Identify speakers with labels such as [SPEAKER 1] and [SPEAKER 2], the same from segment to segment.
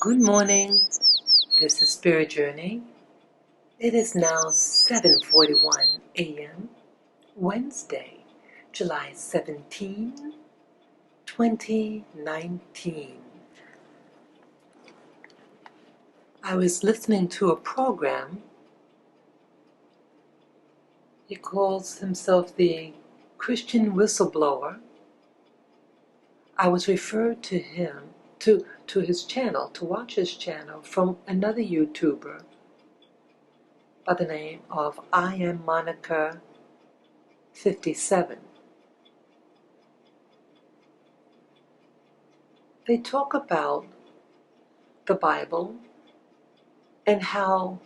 [SPEAKER 1] Good morning. This is Spirit Journey. It is now 7:41 a.m. Wednesday, July 17, 2019. I was listening to a program. He calls himself the Christian Whistleblower. I was referred to him, to his channel, to watch his channel from another YouTuber by the name of I Am Monica 57. They talk about the Bible and how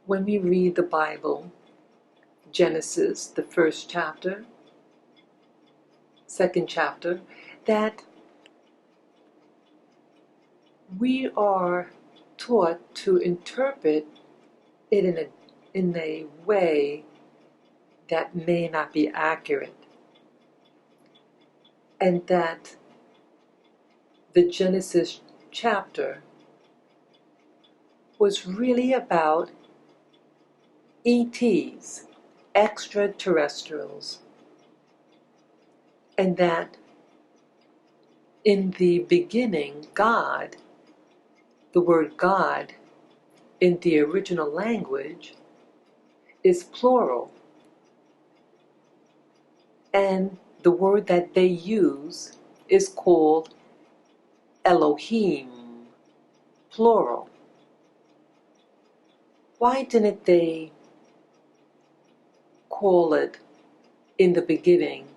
[SPEAKER 1] when we read the Bible, Genesis, the first chapter, second chapter, that we are taught to interpret it in a way that may not be accurate, and that the Genesis chapter was really about ETs, extraterrestrials, and that in the beginning, God, the word God in the original language is plural, and the word that they use is called Elohim, plural. Why didn't they call it in the beginning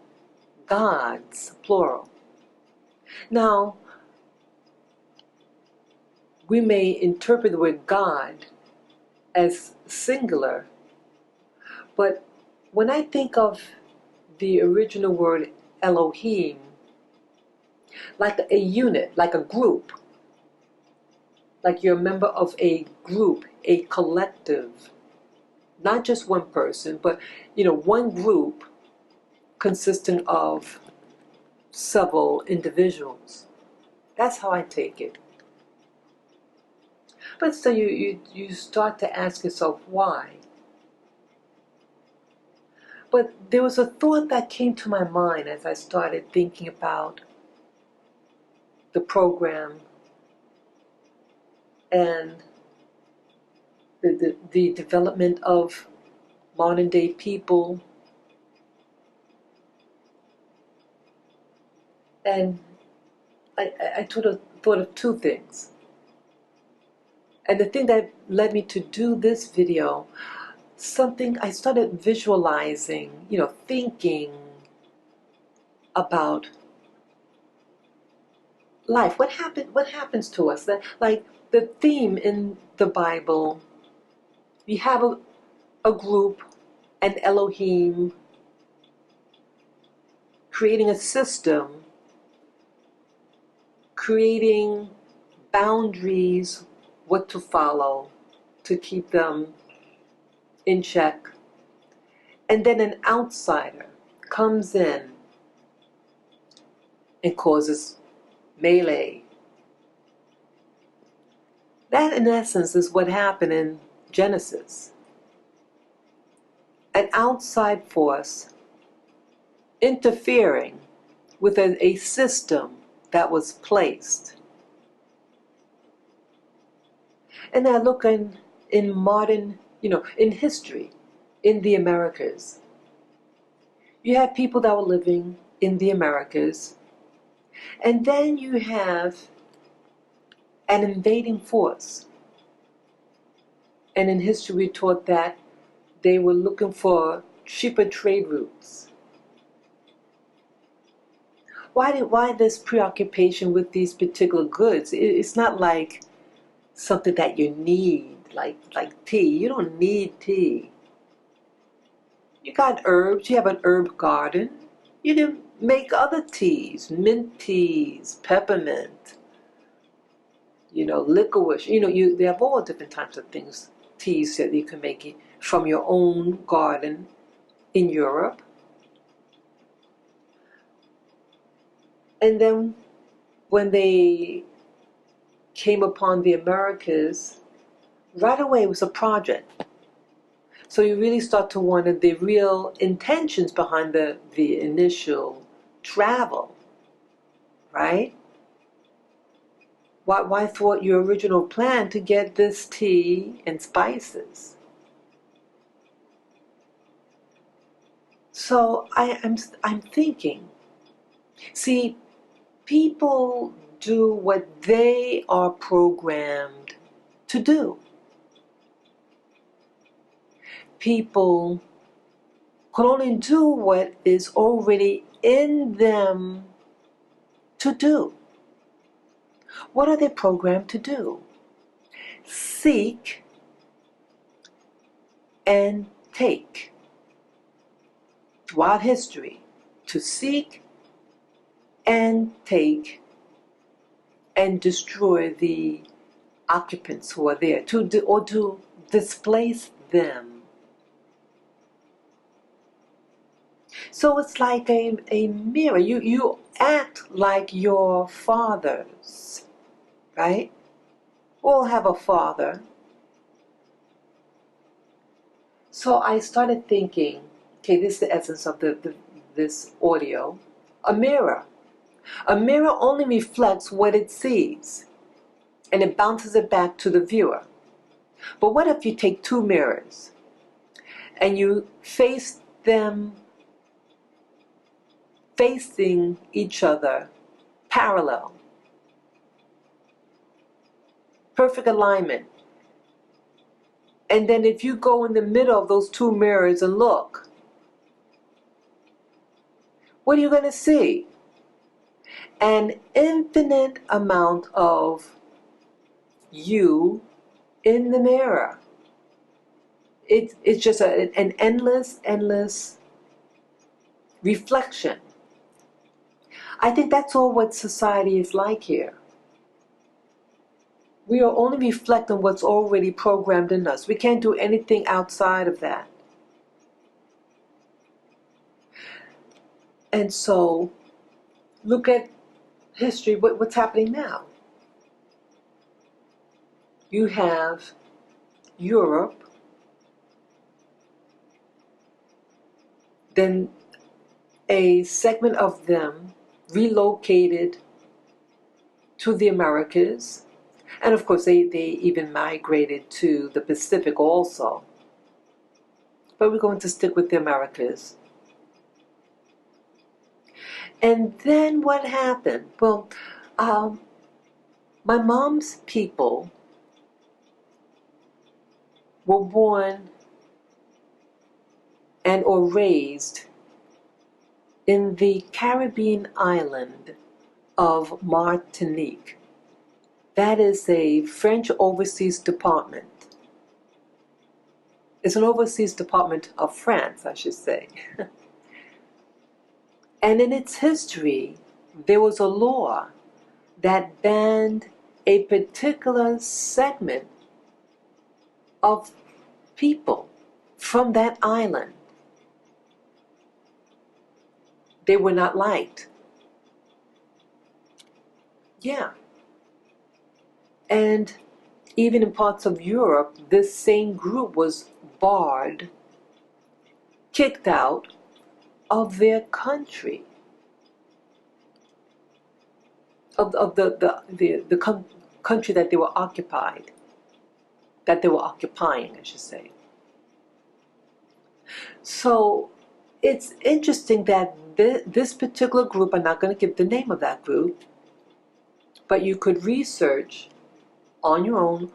[SPEAKER 1] gods, plural? Now, we may interpret the word God as singular, but when I think of the original word Elohim, like a unit, like a group, like you're a member of a group, a collective, not just one person, but one group consisting of several individuals. That's how I take it. But so you start to ask yourself why. But there was a thought that came to my mind as I started thinking about the program and the development of modern day people. And I thought of two things. And the thing that led me to do this video, something I started visualizing, thinking about life. What happens to us? Like the theme in the Bible, we have a group, an Elohim, creating a system, creating boundaries, what to follow to keep them in check. And then an outsider comes in and causes melee. That, in essence, is what happened in Genesis. An outside force interfering with a system that was placed. And I look in modern, in history, in the Americas. You have people that were living in the Americas, and then you have an invading force. And in history we taught that they were looking for cheaper trade routes. Why this preoccupation with these particular goods? It's not like something that you need, like tea. You don't need tea. You got herbs, you have an herb garden. You can make other teas, mint teas, peppermint, licorice. They have all different types of things, teas that you can make from your own garden in Europe. And then when they came upon the Americas, right away it was a project. So you really start to wonder the real intentions behind the initial travel, right? Why thwart your original plan to get this tea and spices? So I'm thinking, see, people do what they are programmed to do. People can only do what is already in them to do. What are they programmed to do? Seek and take. Throughout history, to seek and take and destroy the occupants who are there, or to displace them. So it's like a mirror. You act like your fathers, right? We all have a father. So I started thinking, okay, this is the essence of this audio. A mirror. A mirror only reflects what it sees, and it bounces it back to the viewer. But what if you take two mirrors and you face them facing each other parallel? Perfect alignment. And then if you go in the middle of those two mirrors and look, what are you going to see? An infinite amount of you in the mirror. It's just an endless reflection. I think that's all what society is like here. We are only reflecting what's already programmed in us. We can't do anything outside of that. And so, look at history, what's happening now. You have Europe, then a segment of them relocated to the Americas, and of course they even migrated to the Pacific also. But we're going to stick with the Americas. And then what happened? Well, my mom's people were born and or raised in the Caribbean island of Martinique. That is a French overseas department. It's an overseas department of France, I should say. And in its history, there was a law that banned a particular segment of people from that island. They were not liked. Yeah. And even in parts of Europe, this same group was barred, kicked out of their country, of the country that they were occupied, that they were occupying, I should say. So it's interesting that this particular group, I'm not going to give the name of that group, but you could research on your own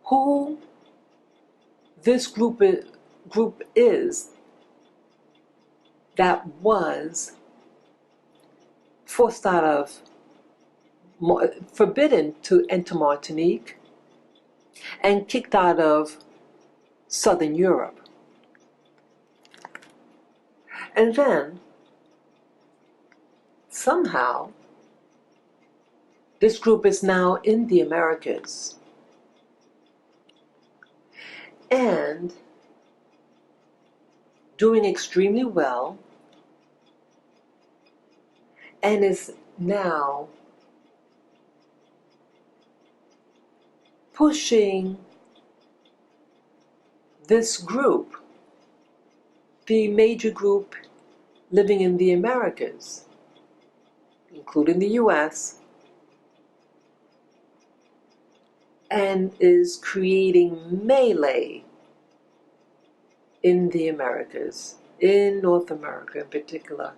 [SPEAKER 1] who this group is that was forced out of, forbidden to enter Martinique and kicked out of Southern Europe. And then, somehow, this group is now in the Americas. And doing extremely well, and is now pushing this group, the major group living in the Americas, including the US, and is creating melee in the Americas, in North America in particular.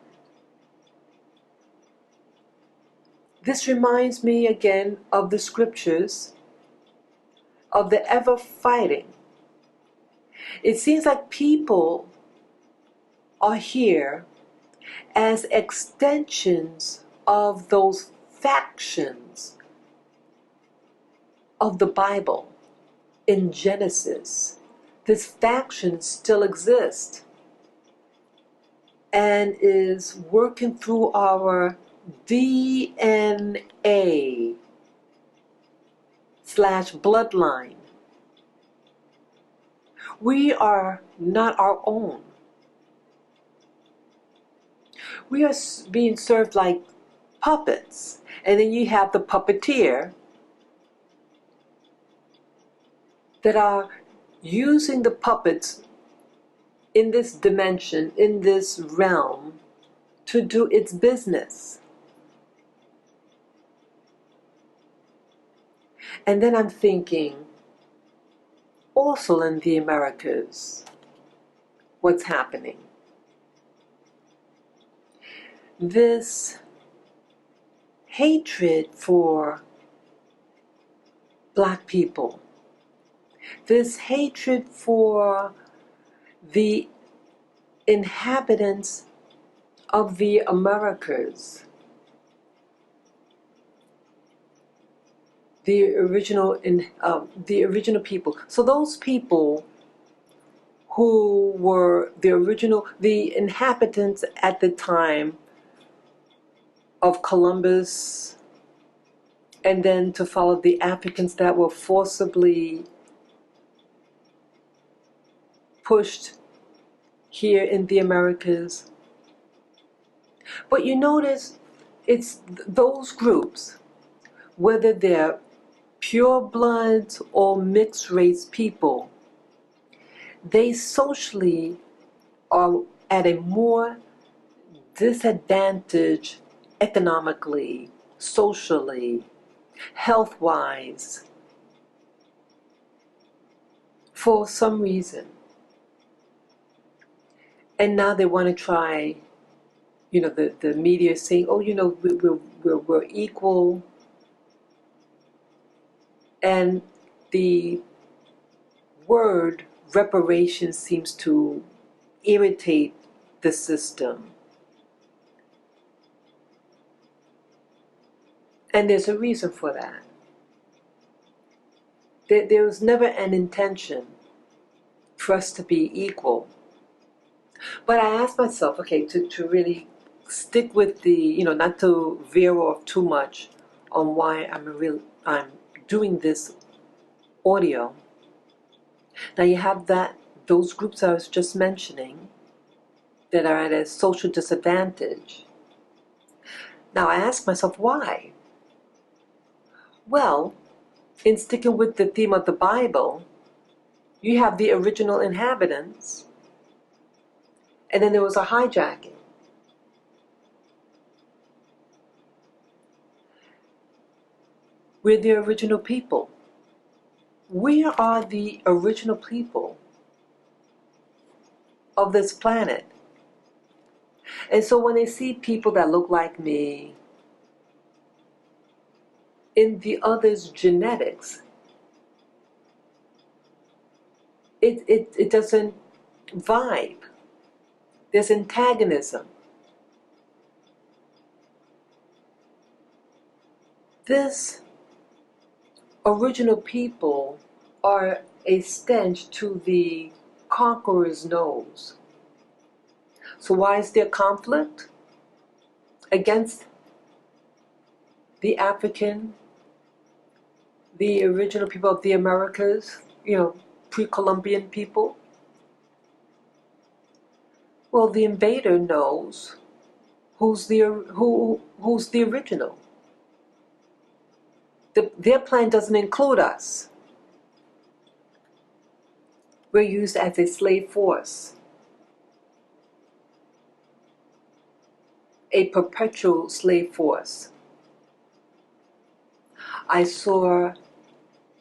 [SPEAKER 1] This reminds me again of the scriptures, of the ever fighting. It seems like people are here as extensions of those factions of the Bible in Genesis. This faction still exists and is working through our DNA/bloodline. We are not our own. We are being served like puppets. And then you have the puppeteer that are using the puppets in this dimension, in this realm, to do its business. And then I'm thinking, also in the Americas, what's happening? This hatred for black people, this hatred for the inhabitants of the Americas, the original people. So those people who were the inhabitants at the time of Columbus, and then to follow the Africans that were forcibly pushed here in the Americas. But you notice it's those groups, whether they're pure bloods or mixed race people, they socially are at a more disadvantage economically, socially, health-wise, for some reason. And now they want to try, the media is saying, oh, we're equal. And the word reparation seems to irritate the system. And there's a reason for that. There was never an intention for us to be equal. But I asked myself, okay, to really stick with the, not to veer off too much on why I'm doing this audio. Now you have those groups I was just mentioning that are at a social disadvantage. Now I ask myself, why? Well, in sticking with the theme of the Bible, you have the original inhabitants, and then there was a hijacking. We're the original people. We are the original people of this planet. And so when they see people that look like me in the other's genetics, it doesn't vibe. There's antagonism. This original people are a stench to the conqueror's nose. So why is there conflict against the African, the original people of the Americas, pre-Columbian people? Well, the invader knows who's the original. Their plan doesn't include us. We're used as a slave force, a perpetual slave force. I saw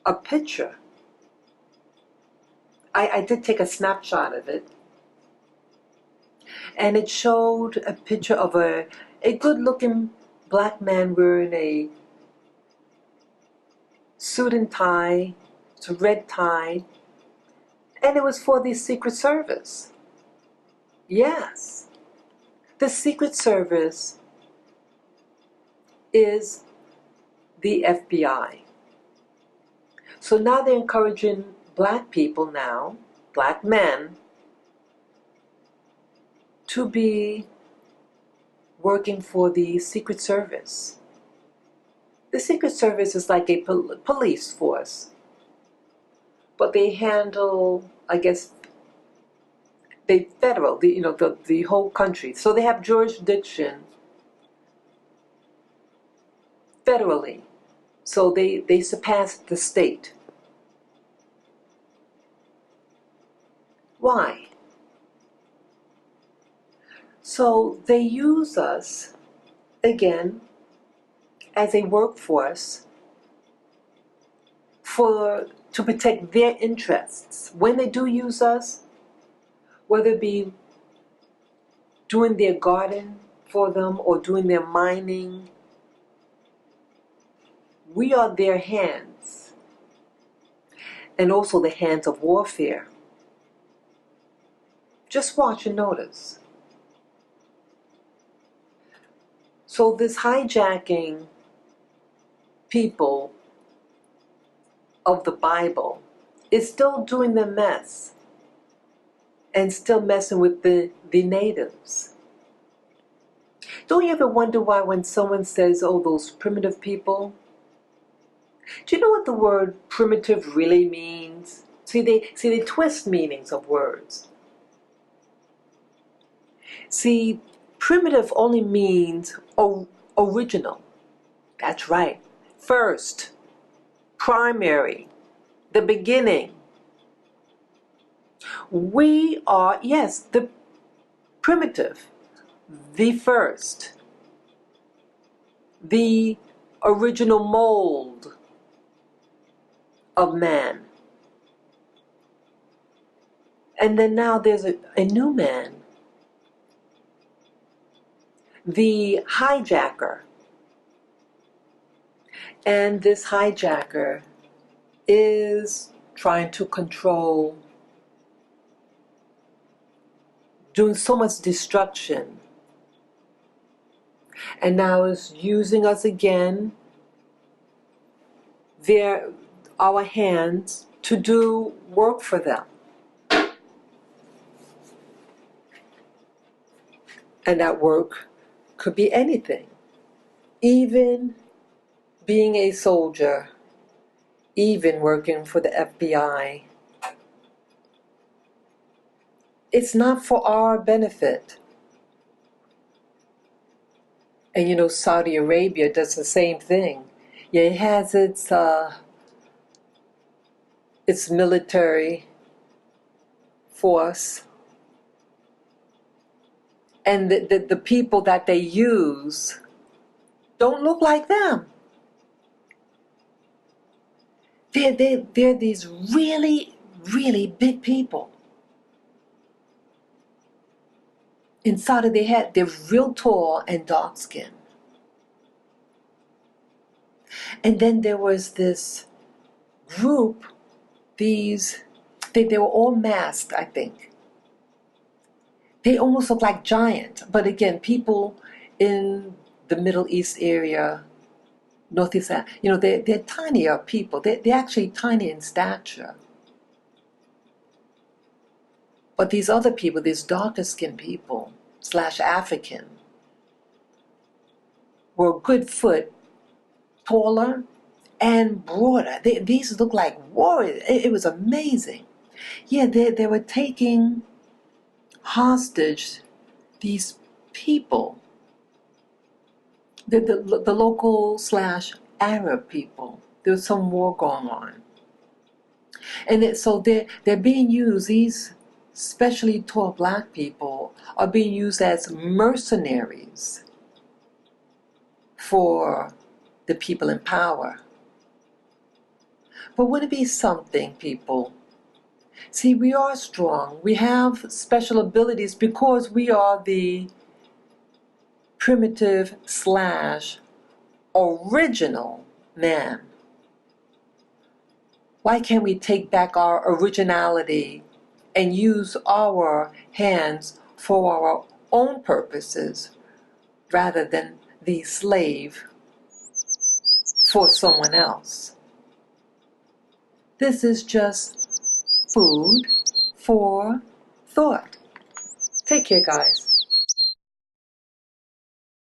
[SPEAKER 1] a picture. I did take a snapshot of it, and it showed a picture of a good-looking black man wearing a suit and tie, it's a red tie, and it was for the Secret Service. Yes, the Secret Service is the FBI. So now they're encouraging black people now, black men, to be working for the Secret Service. The Secret Service is like a police force, but they handle, I guess, they federal, the whole country. So they have jurisdiction federally. So they surpass the state. Why? So they use us, again, as a workforce to protect their interests. When they do use us, whether it be doing their garden for them or doing their mining, we are their hands, and also the hands of warfare. Just watch and notice. So this hijacking people of the Bible is still doing the mess and still messing with the natives. Don't you ever wonder why when someone says, oh, those primitive people? Do you know what the word primitive really means? See, they twist meanings of words. See, primitive only means original. That's right. First, primary, the beginning. We are, yes, the primitive, the first, the original mold of man. And then now there's a new man, the hijacker. And this hijacker is trying to control, doing so much destruction. And now is using us again, our hands, to do work for them. And that work could be anything. Even being a soldier, even working for the FBI. It's not for our benefit. And Saudi Arabia does the same thing. Yeah, it has its military force. And the people that they use don't look like them. They're these really, really big people. In Saudi, they're real tall and dark skinned. And then there was this group, they were all masked, I think. They almost look like giants. But again, people in the Middle East area, Northeast, they're tinier people. They're actually tiny in stature. But these other people, these darker skinned people, / African, were a good foot taller and broader. These look like warriors. It was amazing. Yeah, they were taking hostage these people, the local / Arab people. There was some war going on. So they're being used, these specially taught black people are being used as mercenaries for the people in power. But wouldn't it be something, people? See, we are strong. We have special abilities because we are the primitive / original man. Why can't we take back our originality and use our hands for our own purposes rather than the slave for someone else? This is just food for thought. Take care, guys.